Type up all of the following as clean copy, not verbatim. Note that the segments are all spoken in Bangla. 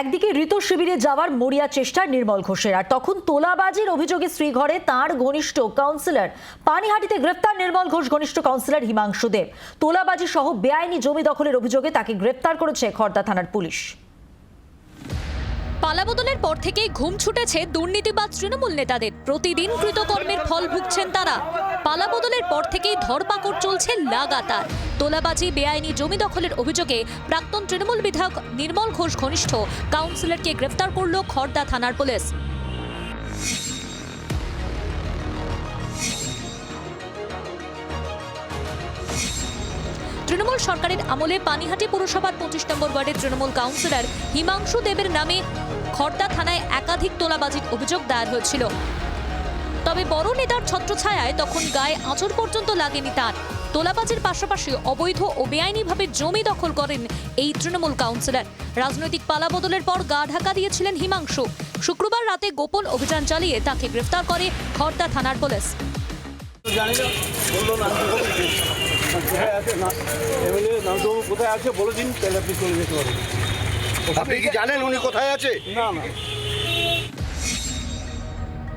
একদিকে ঋত শিবিরে যাওয়ার মরিয়া চেষ্টা নির্মল ঘোষের, আর তখন তোলাবাজির অভিযোগে শ্রীঘরে তাঁর ঘনিষ্ঠ কাউন্সিলর। পানিহাটিতে গ্রেফতার নির্মল ঘোষ ঘনিষ্ঠ কাউন্সিলর হিমাংশু দেব। তোলাবাজি সহ বেআইনি জমি দখলের অভিযোগে তাকে গ্রেফতার করেছে খড়দা থানার পুলিশ। পালাবদলের পর থেকেই ঘুম ছুটেছে দুর্নীতিবাজ তৃণমূল নেতাদের। প্রতিদিন কৃতকর্মের ফল ভুগছেন তারা। পালাবদলের পর থেকেই ধরপাকড় চলছে লাগাতার। তোলাবাজি, বেআইনি জমি দখলের অভিযোগে প্রাক্তন তৃণমূল বিধায়ক নির্মল ঘোষ ঘনিষ্ঠ কাউন্সিলরকে গ্রেফতার করল খড়দা থানার পুলিশ। তৃণমূল সরকারের আমলে পানিহাটি পুরসভার 25 নম্বর ওয়ার্ডের তৃণমূল কাউন্সিলর হিমাংশু দেবের নামে খড়দা থানায় একাধিক তোলাবাজির অভিযোগ দায়ের হয়েছিল। তবে বড় নেতার ছত্রছায়ায় তখন গায়ে আঁচড় পর্যন্ত লাগেনি তার। তোলাবাজির পাশাপাশি অবৈধ ও বেআইনিভাবে জমি দখল করেন এই তৃণমূল কাউন্সিলর। রাজনৈতিক পালাবদলের পর গা ঢাকা দিয়েছিলেন হিমাংশু। শুক্রবার রাতে গোপন অভিযান চালিয়ে তাকে গ্রেফতার করে খড়দা থানার পুলিশ। আপনি কি জানেন উনি কোথায় আছে? না।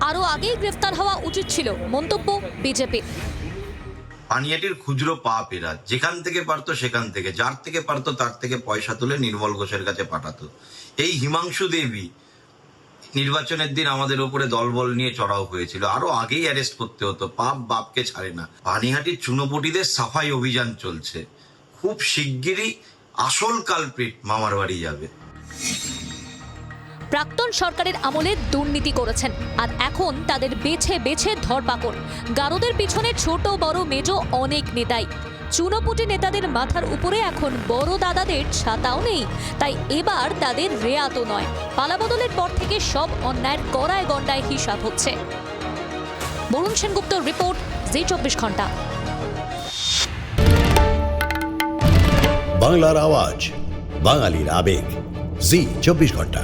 আরও আগেই গ্রেফতার হওয়া উচিত ছিল, মন্তব্য বিজেপি। পানিহাটির খুচরো পাপেরা যেখান থেকে পারতো সেখান থেকে, যার থেকে পারতো তার থেকে পয়সা তুলে নির্মল ঘোষের কাছে পাঠাতো। এই হিমাংশু দেবী নির্বাচনের দিন আমাদের উপরে দলবল নিয়ে চড়াও হয়েছিল, আরো আগেই অ্যারেস্ট করতে হতো। পাপ বাপকে ছাড়ে না। পানিহাটির চুনোপুটিদের সাফাই অভিযান চলছে। খুব শিগগিরই আসল কালপ্রিট মামার বাড়ি যাবে। প্রাক্তন সরকারের আমলে দুর্নীতি করেছেন, আর এখন তাদের বেছে বেছে ধরপাকড়। গারদের পিছনে ছোট বড় মেজ অনেক নেতাই। চুনোপুটি নেতাদের মাথার উপরে এখন বড় দাদাদের ছাতাও নেই, তাই এবার তাদের রেয়াতও নয়। পালাবদলের পর থেকে সব অন্যায়ের কড়ায় গন্ডায় হিসাব হচ্ছে। বরুণ সেনগুপ্তর রিপোর্ট, জি 24 ঘন্টা। বাংলার আওয়াজ, বাঙালির আবেগ, জি 24 ঘন্টা।